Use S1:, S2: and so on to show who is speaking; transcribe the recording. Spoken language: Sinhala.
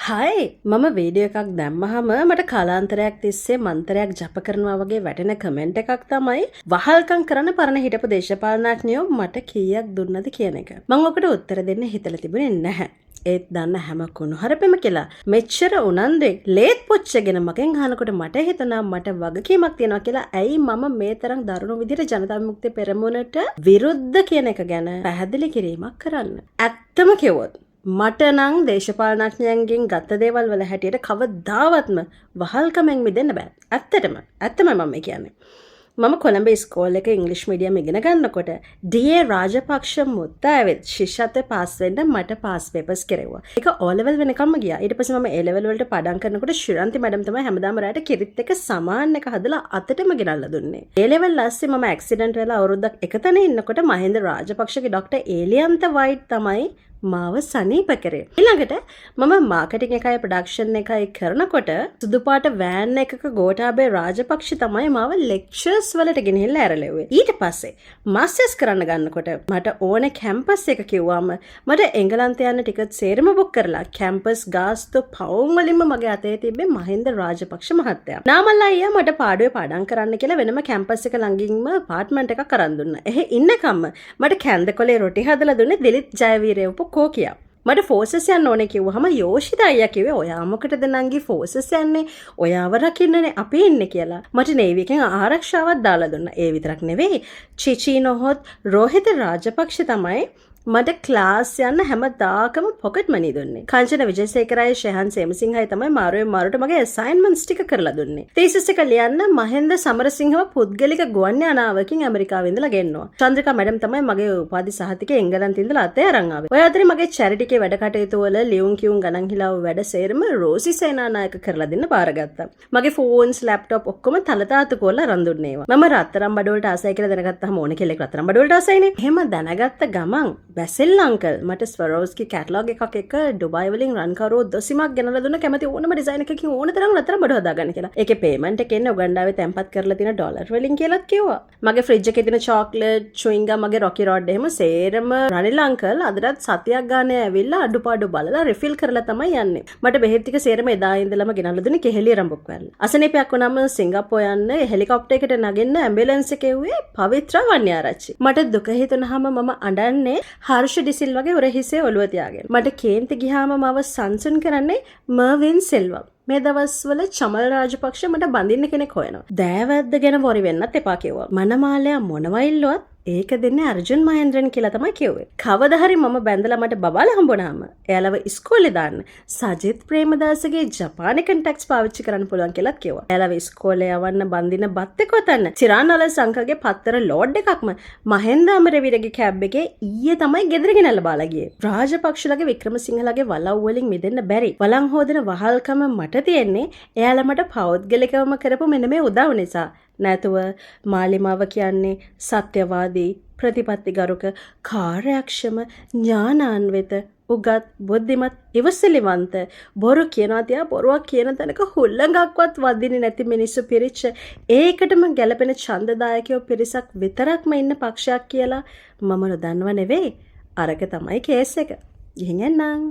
S1: හයි මම වීඩියෝ එකක් දැම්මහම මට කාලාන්තරයක් තිස්සේ මන්තරයක් ජප කරනවා වගේ වැටෙන කමෙන්ට් එකක් තමයි වහල්කම් කරන්න පරණ හිටපු දේශපාලනඥයෝ මට කීයක් දුන්නද කියන එක. මම ඔකට උත්තර දෙන්න හිතලා තිබුණේ නැහැ. ඒත් දන්න හැම කුණුහරුපෙම කියලා මෙච්චර උනන්දුවෙන් ලේත් පොච්චගෙන මගෙන් අහනකොට මට හිතුණා මට වගකීමක් තියෙනවා කියලා. ඇයි මම මේ තරම් දරුණු විදිහට ජනතා විමුක්ති පෙරමුණට විරුද්ධ කියන එක ගැන පැහැදිලි කිරීමක් කරන්න. ඇත්තම කිව්වොත් මට නම් දේශපාලනඥයන්ගෙන් ගත්ත දේවල් වල හැටියට කවදාවත්ම වහල්කමෙන් මිදෙන්න බෑ. ඇත්තමයි මම කියන්නේ. මම කොළඹ ඉස්කෝලේ එක ඉංග්‍රීසි මීඩියම් ඉගෙන ගන්නකොට ඩී.ඒ. රාජපක්ෂ මුත්තාවෙත් ශිෂ්‍යත්වයට පාස් වෙන්න මට පාස් පේපර්ස් කෙරෙව්වා. ඒක O level වෙනකම්ම ගියා. ඊට පස්සේ මම A level වලට පාඩම් කරනකොට ශිරන්ති මැඩම් තමයි හැමදාම රැට කිරිත් එක සමාන එක හදලා අතටම ගෙනල්ලා දුන්නේ. A level ලස්සේ මම ඇක්සිඩන්ට් වෙලා අවුරුද්දක් එකතැන ඉන්නකොට මහින්ද රාජපක්ෂගේ ડોක්ටර් ඒලියන්ත වයිට් තමයි මාව සනීප කරේ. ඊළඟට මම මාකටිං එකයි ප්‍රොඩක්ෂන් එකයි කරනකොට සුදු පාට වෑන් එකක ගෝඨාභය රාජපක්ෂ තමයි මාව ලෙක්චර්ස් වලට ගෙනහිල්ලා ඇරලෙව්වේ. ඊට පස්සේ මාස්ටර්ස් කරන්න ගන්නකොට මට ඕනේ කැම්පස් එක කිව්වම මට එංගලන්තේ යන්න ටිකට් සේරම බුක් කරලා කැම්පස් ගාස්තු පවුම් වලින්ම මගේ අතේ තිබ්බේ මහින්ද රාජපක්ෂ මහත්තයා. නාමල්ලා අයියා මට පාඩුවේ පාඩම් කරන්න කියලා වෙනම කැම්පස් එක ළඟින්ම අපාර්ට්මන්ට් එකක් අරන් දුන්නා. එහෙ ඉන්නකම්ම මට කැන්දකොලේ රොටි හදලා දුන්නේ දිලිත් ජයවීරය කෝ කියා. මට ෆෝසස් යන්න ඕනේ කිව්වහම යෝෂිත අයියා කිව්වේ ඔයා මොකටද නංගි ෆෝසස් යන්නේ? ඔයාව රකින්නනේ අපි ඉන්නේ කියලා. මට නේවි එකෙන් ආරක්ෂාවක් දාලා දුන්නා. ඒ විතරක් නෙවෙයි චිචි නොහොත් රෝහිත රාජපක්ෂ තමයි මට ක්ලාස් යන්න හැමදාකම පොකට් මනි දුන්නේ. කාංචන විජේසේකරයි ශයහන් සේමසිංහයි තමයි මාරුවෙන් මගේ අසයින්මන්ට්ස් ටික කරලා දුන්නේ. තීසිස් එක ලියන්න මහෙන්ද සමරසිංහව පුද්ගලික ගුවන් යානාවකින් ඇමරිකාවෙ ඉඳලා ගෙන්නවා. චන්ද්‍රිකා මැඩම් තමයි මගේ උපාධි සහතිකය එංගලන්තේ ඉඳලා අතේ අරන් ආවේ. ඔය අතරේ මගේ චැරිටි එකේ වැඩ කටයුතු වල ලියුම් කියුම් ගණන් හිලාව වැඩ සේරම රෝසි සේනානායක කරලා දෙන්න බාරගත්තා. මගේ ෆෝන්ස් ලැප්ටොප් ඔක්කොම තලතාතු කරලා අරන් දුන්නේ ඒවා. මම රත්තරන් බඩවලට ආසයි කියලා දැනගත්තාම ඕන කෙල්ලෙක් රත්තරන් බඩවලට ආසයිනේ. එහෙම දැනගත්ත ගමන් බැසෙල් අංකල් මට ස්වරෝස්කි කැටලොග් එකක් එක ඩුබායි වලින් රන් කරෝ දොසිමක් ගෙනලා දුන්න කැමති ඕනම ඩිසයින් එකකින් ඕන තරම් රත්තරන් බඩ හදාගන්න කියලා. ඒකේ පේමන්ට් එක එන්නේ උගන්ඩාවේ තැන්පත් කරලා තියෙන ඩොලර් වලින් කියලාත් කිව්වා. මගේ ෆ්‍රිජ් එකේ තියෙන චොක්ලට්, චුයින් ගම්, මගේ රොකි රොඩ් එහෙම සේරම රනිල් අංකල් අදටත් සතියක් ගානේ ඇවිල්ලා අඩුපාඩු බලලා රිෆිල් කරලා තමයි යන්නේ. මට බෙහෙත් ටික සේරම එදා ඉඳලම ගෙනල්ලා දුන්නේ කෙහෙලිය රඹුක් වැල්ල. අසනීපයක් වුණාම සිංගප්පූරු යන්න හෙලිකොප්ටර් එකකට නගින්න ඇම්බියුලන්ස් එකේ එව්වේ පවිත්‍ර වන්‍යාරච්චි. මට දුක හිතුනහම මම අඬන්නේ හර්ෂ ඩිසිල් වගේ උරහිසේ ඔළුව තියාගෙන. මට කේන්ති ගියාම මාව සංසුන් කරන්නේ මර්වින් සිල්වා. මේ දවස්වල චමල් රාජපක්ෂ මට බඳින්න කෙනෙක් හොයනවා. දෑවැද්ද ගැන වොරි වෙන්නත් එපා කිව්වා. මනමාලයා මොනවයිල්ලුවත් ඒක දෙන්නේ අර්ජුන් මහේන්ද්‍රන් කියලා තමයි කිව්වේ. කවදා හරි මම බැඳලා මට බබාලා හම්බුනාම එයාලව ඉස්කෝලේ දාන්න සජිත් ප්‍රේමදාසගේ ජපානි කන්ටැක්ට්ස් පාවිච්චි කරන්න පුළුවන් කියලාත් කිව්වා. එයාලව ඉස්කෝලේ යවන්න බඳින බත් එක වතන්න චිරානල සංකල්ගේ පත්තර ලෝඩ් එකක්ම මහෙන්ද අමරවීරගේ කැබ් එකේ ඊයේ තමයි ගෙදර ගෙනල්ලා බාලා ගියේ. රාජපක්ෂලගේ වික්‍රමසිංහලගේ වලව් වලින් මිදෙන්න බැරි. වලං හොදන වහල්කම මට තියෙන්නේ එයාලා මට පෞද්ගලිකවම කරපු මෙන්න මේ උදව් නිසා. නැතුව මාලිමාව කියන්නේ සත්‍යවාදී, ප්‍රතිපත්තිගරුක, කාර්යක්ෂම, ඥානාන්විත, උගත්, බුද්ධිමත්, ඉවසිලිවන්ත, බොරු කියනවා තියා බොරුවක් කියන තැනක හුල්ලඟක්වත් වදින්නේ නැති මිනිස්සු පිරිච්ච ඒකටම ගැළපෙන ඡන්දදායකයෝ පිරිසක් විතරක්ම ඉන්න පක්ෂයක් කියලා මම නොදන්නව නෙවෙයි. අරක තමයි කේස් එක. ගිහින් එන්නම්.